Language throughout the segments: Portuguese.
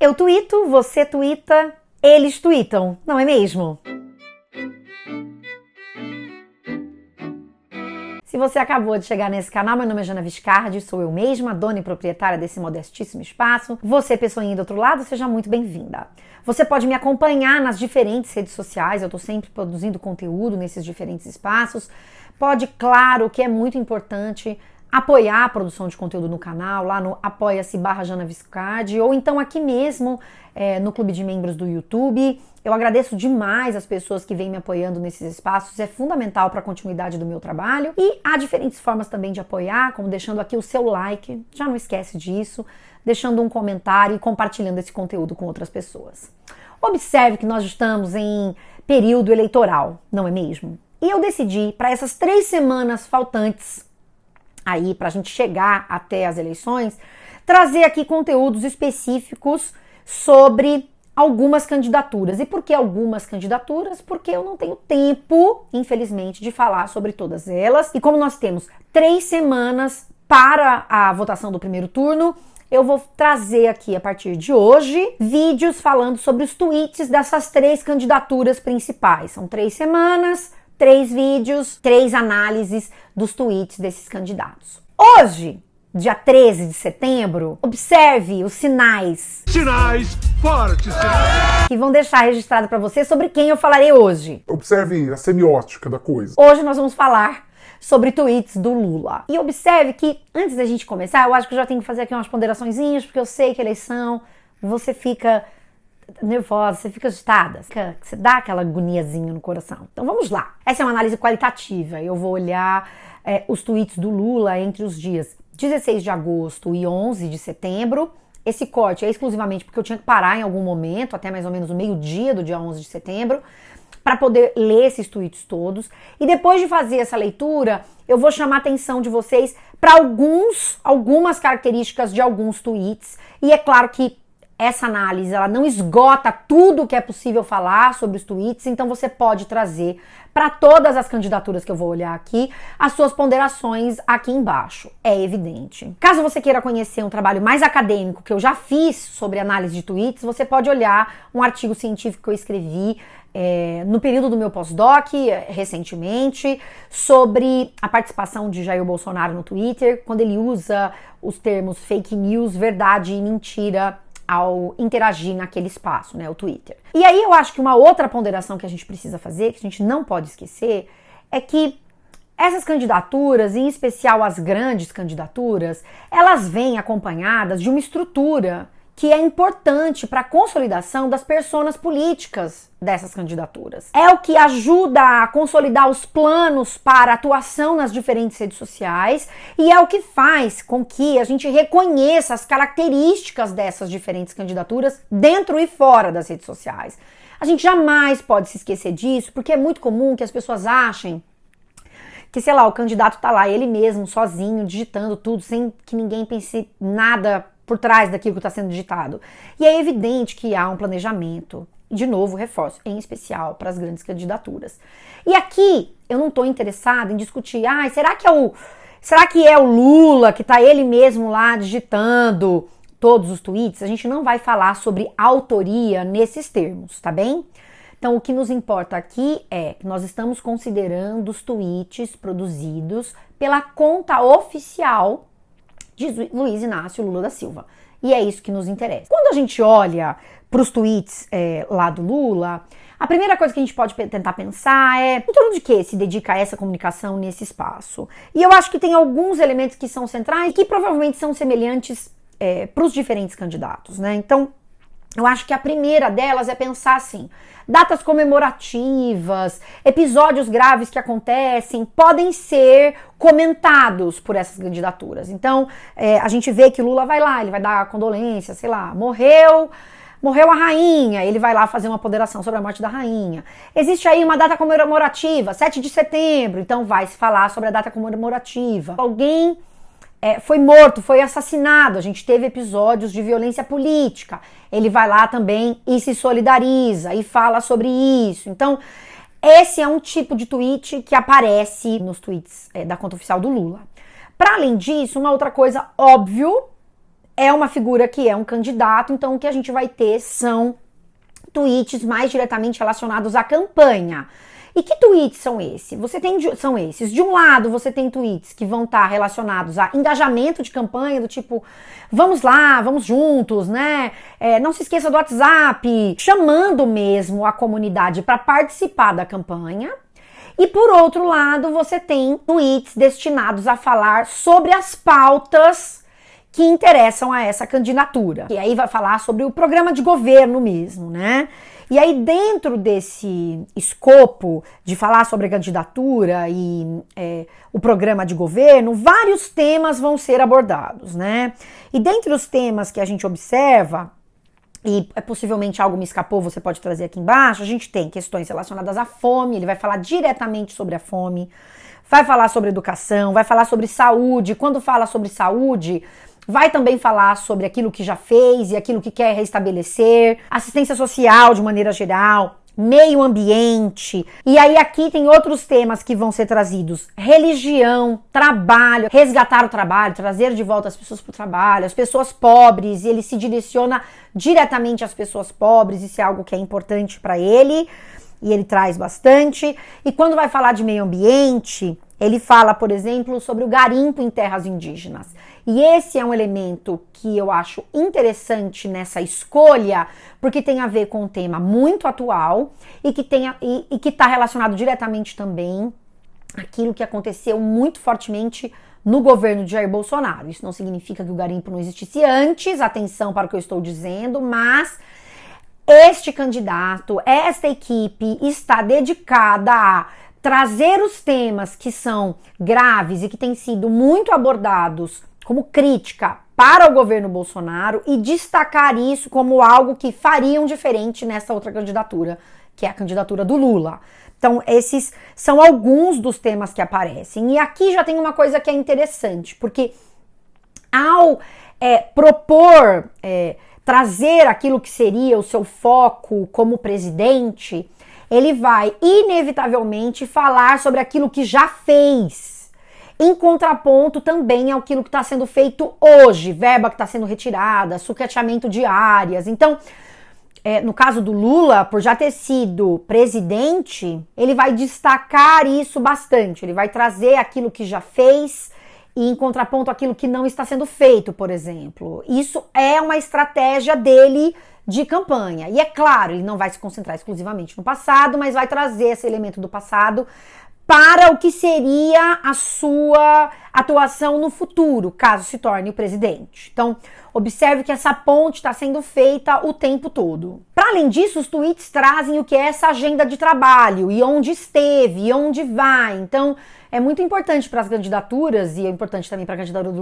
Eu tuito, você tuita, eles tuitam, não é mesmo? Se você acabou de chegar nesse canal, meu nome é Jana Viscardi, sou eu mesma, dona e proprietária desse modestíssimo espaço. Você, pessoinha do outro lado, seja muito bem-vinda. Você pode me acompanhar nas diferentes redes sociais, eu tô sempre produzindo conteúdo nesses diferentes espaços. Pode, claro, que é muito importante apoiar a produção de conteúdo no canal, lá no apoia-se/Jana Viscardi, ou então aqui mesmo no clube de membros do YouTube. Eu agradeço demais as pessoas que vêm me apoiando nesses espaços, é fundamental para a continuidade do meu trabalho. E há diferentes formas também de apoiar, como deixando aqui o seu like, já não esquece disso, deixando um comentário e compartilhando esse conteúdo com outras pessoas. Observe que nós estamos em período eleitoral, não é mesmo? E eu decidi, para essas 3 semanas faltantes aí para a gente chegar até as eleições, trazer aqui conteúdos específicos sobre algumas candidaturas. E por que algumas candidaturas? Porque eu não tenho tempo, infelizmente, de falar sobre todas elas. E como nós temos 3 semanas para a votação do primeiro turno, eu vou trazer aqui, a partir de hoje, vídeos falando sobre os tweets dessas 3 candidaturas principais. São 3 semanas, 3 vídeos, 3 análises dos tweets desses candidatos. Hoje, dia 13 de setembro, observe os sinais. Sinais, fortes sinais. Que vão deixar registrado para você sobre quem eu falarei hoje. Observe a semiótica da coisa. Hoje nós vamos falar sobre tweets do Lula. E observe que, antes da gente começar, eu acho que eu já tenho que fazer aqui umas ponderaçõezinhas, porque eu sei que a eleição, você fica nervosa, você fica agitada, você dá aquela agoniazinha no coração. Então vamos lá. Essa é uma análise qualitativa. Eu vou olhar os tweets do Lula entre os dias 16 de agosto e 11 de setembro. Esse corte é exclusivamente porque eu tinha que parar em algum momento, até mais ou menos o meio-dia do dia 11 de setembro, para poder ler esses tweets todos. E depois de fazer essa leitura, eu vou chamar a atenção de vocês para algumas características de alguns tweets. E é claro que essa análise, ela não esgota tudo o que é possível falar sobre os tweets, então você pode trazer para todas as candidaturas que eu vou olhar aqui, as suas ponderações aqui embaixo, é evidente. Caso você queira conhecer um trabalho mais acadêmico que eu já fiz sobre análise de tweets, você pode olhar um artigo científico que eu escrevi no período do meu pós-doc, recentemente, sobre a participação de Jair Bolsonaro no Twitter, quando ele usa os termos fake news, verdade e mentira ao interagir naquele espaço, né, o Twitter. E aí eu acho que uma outra ponderação que a gente precisa fazer, que a gente não pode esquecer, é que essas candidaturas, em especial as grandes candidaturas, elas vêm acompanhadas de uma estrutura que é importante para a consolidação das personas políticas dessas candidaturas. É o que ajuda a consolidar os planos para atuação nas diferentes redes sociais e é o que faz com que a gente reconheça as características dessas diferentes candidaturas dentro e fora das redes sociais. A gente jamais pode se esquecer disso, porque é muito comum que as pessoas achem que, sei lá, o candidato tá lá, ele mesmo, sozinho, digitando tudo, sem que ninguém pense nada por trás daquilo que está sendo digitado. E é evidente que há um planejamento, de novo, reforço, em especial para as grandes candidaturas. E aqui eu não estou interessada em discutir, será que é o Lula, que está ele mesmo lá digitando todos os tweets? A gente não vai falar sobre autoria nesses termos, tá bem? Então, o que nos importa aqui é que nós estamos considerando os tweets produzidos pela conta oficial de Luiz Inácio Lula da Silva. E é isso que nos interessa. Quando a gente olha para os tweets lá do Lula, a primeira coisa que a gente pode tentar pensar é em torno de que se dedica a essa comunicação nesse espaço. E eu acho que tem alguns elementos que são centrais e que provavelmente são semelhantes para os diferentes candidatos, né? Então, eu acho que a primeira delas é pensar assim: datas comemorativas, episódios graves que acontecem podem ser comentados por essas candidaturas. Então, a gente vê que Lula vai lá, ele vai dar condolência, sei lá, morreu a rainha, ele vai lá fazer uma ponderação sobre a morte da rainha. Existe aí uma data comemorativa, 7 de setembro, então vai se falar sobre a data comemorativa. Alguém foi morto, foi assassinado, a gente teve episódios de violência política, ele vai lá também e se solidariza e fala sobre isso. Então, esse é um tipo de tweet que aparece nos tweets da conta oficial do Lula. Para além disso, uma outra coisa óbvio é uma figura que é um candidato, então o que a gente vai ter são tweets mais diretamente relacionados à campanha. E que tweets são esses? São esses. De um lado, você tem tweets que vão estar relacionados a engajamento de campanha, do tipo, vamos lá, vamos juntos, né? Não se esqueça do WhatsApp, chamando mesmo a comunidade para participar da campanha. E por outro lado, você tem tweets destinados a falar sobre as pautas que interessam a essa candidatura. E aí vai falar sobre o programa de governo mesmo, né? E aí dentro desse escopo de falar sobre a candidatura e o programa de governo, vários temas vão ser abordados, né? E dentre os temas que a gente observa, e possivelmente algo me escapou, você pode trazer aqui embaixo, a gente tem questões relacionadas à fome, ele vai falar diretamente sobre a fome, vai falar sobre educação, vai falar sobre saúde. Quando fala sobre saúde, vai também falar sobre aquilo que já fez e aquilo que quer restabelecer, assistência social de maneira geral, meio ambiente. E aí aqui tem outros temas que vão ser trazidos: religião, trabalho, resgatar o trabalho, trazer de volta as pessoas para o trabalho, as pessoas pobres, e ele se direciona diretamente às pessoas pobres, isso é algo que é importante para ele, e ele traz bastante. E quando vai falar de meio ambiente, ele fala, por exemplo, sobre o garimpo em terras indígenas. E esse é um elemento que eu acho interessante nessa escolha, porque tem a ver com um tema muito atual e que está relacionado diretamente também àquilo que aconteceu muito fortemente no governo de Jair Bolsonaro. Isso não significa que o garimpo não existisse antes, atenção para o que eu estou dizendo, mas este candidato, esta equipe está dedicada a trazer os temas que são graves e que têm sido muito abordados como crítica para o governo Bolsonaro e destacar isso como algo que fariam diferente nessa outra candidatura, que é a candidatura do Lula. Então, esses são alguns dos temas que aparecem. E aqui já tem uma coisa que é interessante, porque ao propor trazer aquilo que seria o seu foco como presidente, ele vai inevitavelmente falar sobre aquilo que já fez, em contraponto também ao aquilo que está sendo feito hoje, verba que está sendo retirada, sucateamento de áreas. Então, no caso do Lula, por já ter sido presidente, ele vai destacar isso bastante, ele vai trazer aquilo que já fez e em contraponto aquilo que não está sendo feito, por exemplo. Isso é uma estratégia dele de campanha. E é claro, ele não vai se concentrar exclusivamente no passado, mas vai trazer esse elemento do passado para o que seria a sua atuação no futuro, caso se torne o presidente. Então, observe que essa ponte está sendo feita o tempo todo. Para além disso, os tweets trazem o que é essa agenda de trabalho, e onde esteve, e onde vai. Então, é muito importante para as candidaturas, e é importante também para a candidatura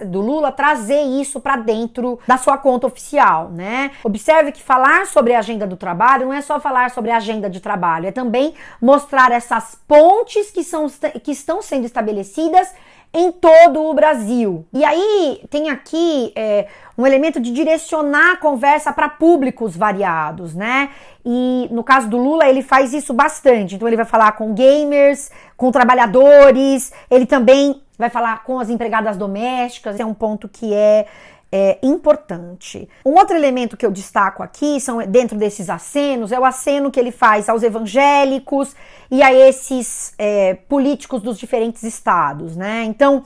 do Lula trazer isso para dentro da sua conta oficial, né? Observe que falar sobre a agenda do trabalho não é só falar sobre a agenda de trabalho, é também mostrar essas pontes que estão sendo estabelecidas em todo o Brasil. E aí tem aqui um elemento de direcionar a conversa para públicos variados, né? E no caso do Lula, ele faz isso bastante. Então ele vai falar com gamers, com trabalhadores, ele também vai falar com as empregadas domésticas. É um ponto que é importante. Um outro elemento que eu destaco aqui, dentro desses acenos, é o aceno que ele faz aos evangélicos e a esses políticos dos diferentes estados, né? Então,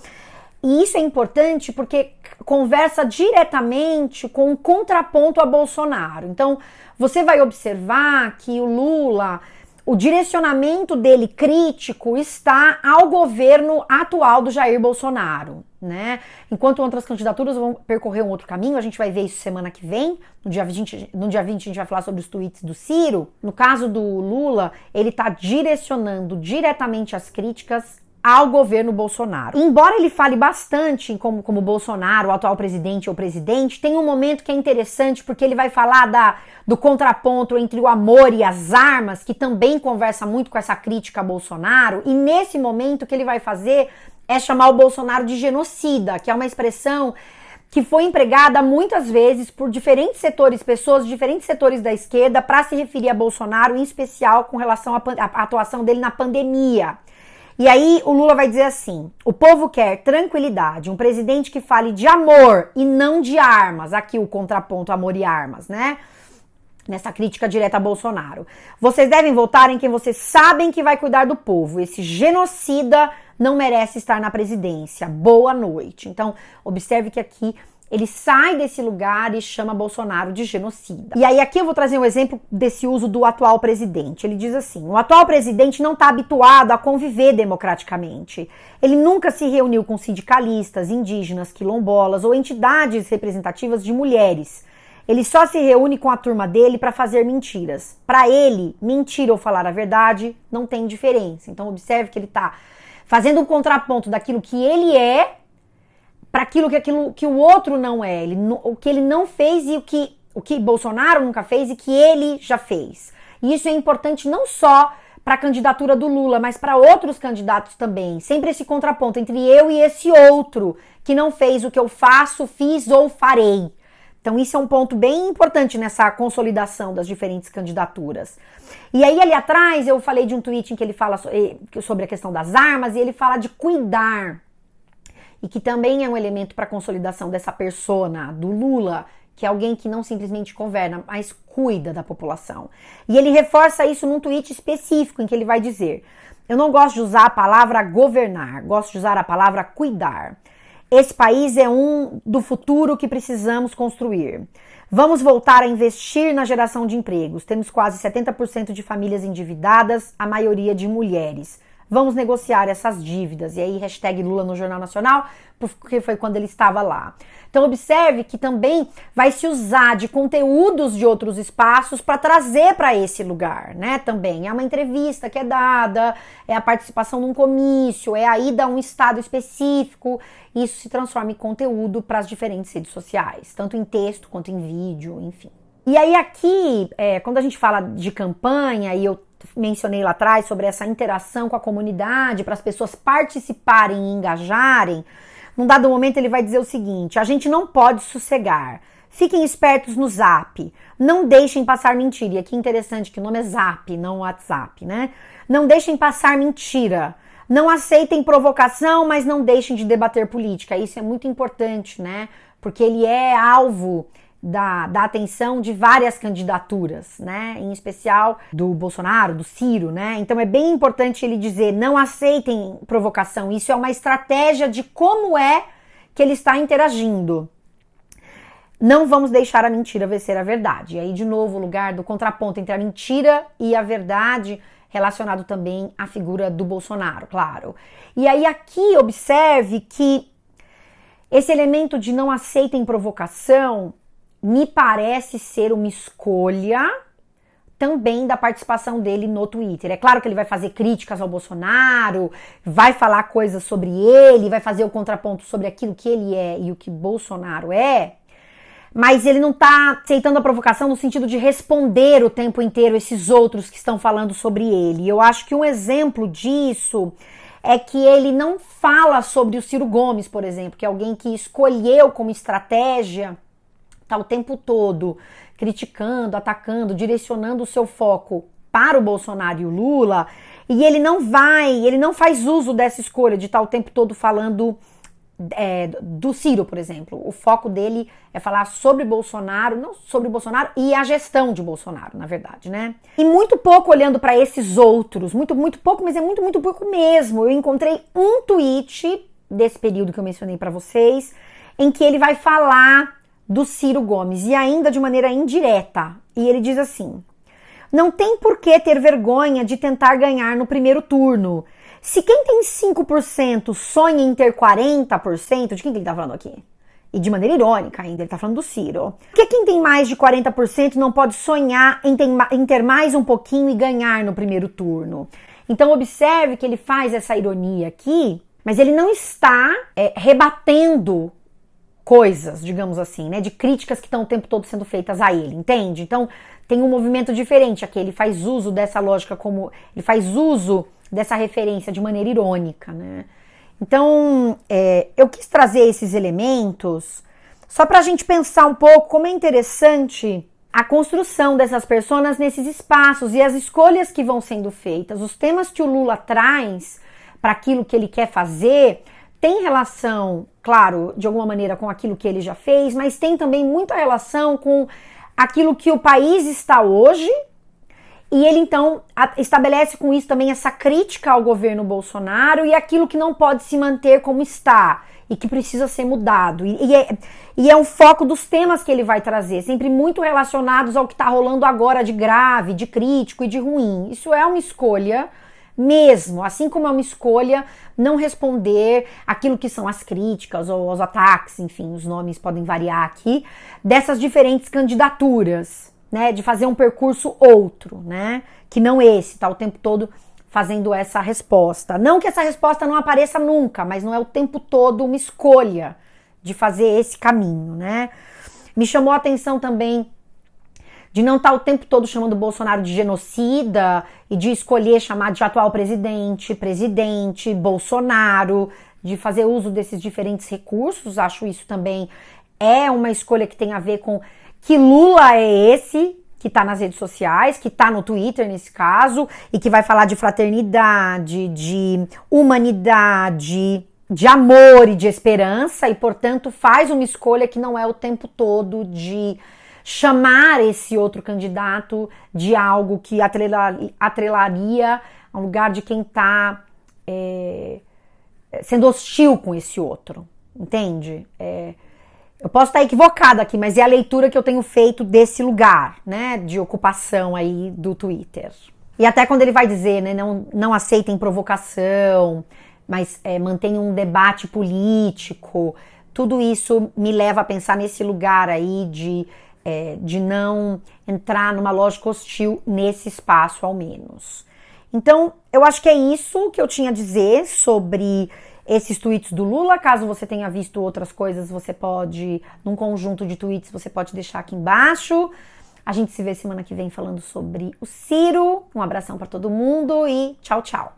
e isso é importante porque conversa diretamente com um contraponto a Bolsonaro. Então, você vai observar que o Lula, o direcionamento dele crítico está ao governo atual do Jair Bolsonaro, né? Enquanto outras candidaturas vão percorrer um outro caminho, a gente vai ver isso semana que vem, no dia 20 a gente vai falar sobre os tweets do Ciro. No caso do Lula, ele está direcionando diretamente as críticas ao governo Bolsonaro. Embora ele fale bastante como Bolsonaro, o atual presidente ou presidente, tem um momento que é interessante porque ele vai falar do contraponto entre o amor e as armas, que também conversa muito com essa crítica a Bolsonaro, e nesse momento o que ele vai fazer é chamar o Bolsonaro de genocida, que é uma expressão que foi empregada muitas vezes por diferentes setores, pessoas de diferentes setores da esquerda, para se referir a Bolsonaro, em especial com relação à atuação dele na pandemia. E aí o Lula vai dizer assim: o povo quer tranquilidade, um presidente que fale de amor e não de armas. Aqui o contraponto amor e armas, né? Nessa crítica direta a Bolsonaro. Vocês devem votar em quem vocês sabem que vai cuidar do povo. Esse genocida não merece estar na presidência. Boa noite. Então, observe que aqui ele sai desse lugar e chama Bolsonaro de genocida. E aí aqui eu vou trazer um exemplo desse uso do atual presidente. Ele diz assim: o atual presidente não está habituado a conviver democraticamente. Ele nunca se reuniu com sindicalistas, indígenas, quilombolas ou entidades representativas de mulheres. Ele só se reúne com a turma dele para fazer mentiras. Para ele, mentir ou falar a verdade não tem diferença. Então observe que ele está fazendo um contraponto daquilo que ele é para aquilo que o outro não é. O que ele não fez e o que Bolsonaro nunca fez e que ele já fez. E isso é importante não só para a candidatura do Lula, mas para outros candidatos também. Sempre esse contraponto entre eu e esse outro que não fez o que eu faço, fiz ou farei. Então isso é um ponto bem importante nessa consolidação das diferentes candidaturas. E aí ali atrás eu falei de um tweet em que ele fala sobre a questão das armas e ele fala de cuidar. E que também é um elemento para a consolidação dessa persona do Lula, que é alguém que não simplesmente governa, mas cuida da população. E ele reforça isso num tweet específico, em que ele vai dizer: eu não gosto de usar a palavra governar, gosto de usar a palavra cuidar. Esse país é do futuro que precisamos construir. Vamos voltar a investir na geração de empregos. Temos quase 70% de famílias endividadas, a maioria de mulheres. Vamos negociar essas dívidas. E aí, hashtag Lula no Jornal Nacional, porque foi quando ele estava lá. Então, observe que também vai se usar de conteúdos de outros espaços para trazer para esse lugar, né? Também é uma entrevista que é dada, é a participação num comício, é a ida a um estado específico. Isso se transforma em conteúdo para as diferentes redes sociais, tanto em texto quanto em vídeo, enfim. E aí aqui, quando a gente fala de campanha, e eu mencionei lá atrás sobre essa interação com a comunidade, para as pessoas participarem e engajarem, num dado momento ele vai dizer o seguinte: a gente não pode sossegar. Fiquem espertos no Zap. Não deixem passar mentira. E aqui interessante que o nome é Zap, não WhatsApp, né? Não deixem passar mentira. Não aceitem provocação, mas não deixem de debater política. Isso é muito importante, né? Porque ele é alvo da atenção de várias candidaturas, né? Em especial do Bolsonaro, do Ciro, né? Então é bem importante ele dizer: não aceitem provocação. Isso é uma estratégia de como é que ele está interagindo. Não vamos deixar a mentira vencer a verdade. E aí, de novo, o lugar do contraponto entre a mentira e a verdade, relacionado também à figura do Bolsonaro, claro. E aí aqui observe que esse elemento de não aceitem provocação me parece ser uma escolha também da participação dele no Twitter. É claro que ele vai fazer críticas ao Bolsonaro, vai falar coisas sobre ele, vai fazer o contraponto sobre aquilo que ele é e o que Bolsonaro é, mas ele não está aceitando a provocação no sentido de responder o tempo inteiro esses outros que estão falando sobre ele. E eu acho que um exemplo disso é que ele não fala sobre o Ciro Gomes, por exemplo, que é alguém que escolheu como estratégia tá o tempo todo criticando, atacando, direcionando o seu foco para o Bolsonaro e o Lula, e ele não faz uso dessa escolha de estar o tempo todo falando do Ciro, por exemplo. O foco dele é falar sobre Bolsonaro, não sobre Bolsonaro e a gestão de Bolsonaro, na verdade, né? E muito pouco olhando para esses outros, muito pouco, mas é muito pouco mesmo. Eu encontrei um tweet desse período que eu mencionei para vocês, em que ele vai falar do Ciro Gomes, e ainda de maneira indireta. E ele diz assim: não tem por que ter vergonha de tentar ganhar no primeiro turno. Se quem tem 5% sonha em ter 40%, de quem ele tá falando aqui? E de maneira irônica ainda, ele tá falando do Ciro. Porque quem tem mais de 40% não pode sonhar em ter mais um pouquinho e ganhar no primeiro turno. Então observe que ele faz essa ironia aqui, mas ele não está rebatendo coisas, digamos assim, né, de críticas que estão o tempo todo sendo feitas a ele, entende? Então tem um movimento diferente aqui, ele faz uso dessa lógica, ele faz uso dessa referência de maneira irônica, né? Então eu quis trazer esses elementos só pra gente pensar um pouco como é interessante a construção dessas personas nesses espaços e as escolhas que vão sendo feitas, os temas que o Lula traz para aquilo que ele quer fazer, tem relação, claro, de alguma maneira com aquilo que ele já fez, mas tem também muita relação com aquilo que o país está hoje, e ele então estabelece com isso também essa crítica ao governo Bolsonaro e aquilo que não pode se manter como está e que precisa ser mudado. E é um foco dos temas que ele vai trazer, sempre muito relacionados ao que está rolando agora de grave, de crítico e de ruim. Isso é uma escolha mesmo, assim como é uma escolha não responder aquilo que são as críticas ou os ataques, enfim, os nomes podem variar aqui, dessas diferentes candidaturas, né, de fazer um percurso outro, né, que não esse, tá o tempo todo fazendo essa resposta. Não que essa resposta não apareça nunca, mas não é o tempo todo uma escolha de fazer esse caminho, né. Me chamou a atenção também de não estar o tempo todo chamando o Bolsonaro de genocida e de escolher chamar de atual presidente, Bolsonaro, de fazer uso desses diferentes recursos. Acho isso também é uma escolha que tem a ver com que Lula é esse que está nas redes sociais, que está no Twitter nesse caso, e que vai falar de fraternidade, de humanidade, de amor e de esperança, e portanto faz uma escolha que não é o tempo todo de chamar esse outro candidato de algo que atrelaria ao lugar de quem está sendo hostil com esse outro, entende? Eu posso estar equivocada aqui, mas é a leitura que eu tenho feito desse lugar, né, de ocupação aí do Twitter. E até quando ele vai dizer, né, não aceitem provocação, mas mantenham um debate político, tudo isso me leva a pensar nesse lugar aí de não entrar numa lógica hostil nesse espaço, ao menos. Então, eu acho que é isso que eu tinha a dizer sobre esses tweets do Lula. Caso você tenha visto outras coisas, você pode, num conjunto de tweets, você pode deixar aqui embaixo. A gente se vê semana que vem falando sobre o Ciro. Um abração para todo mundo e tchau, tchau.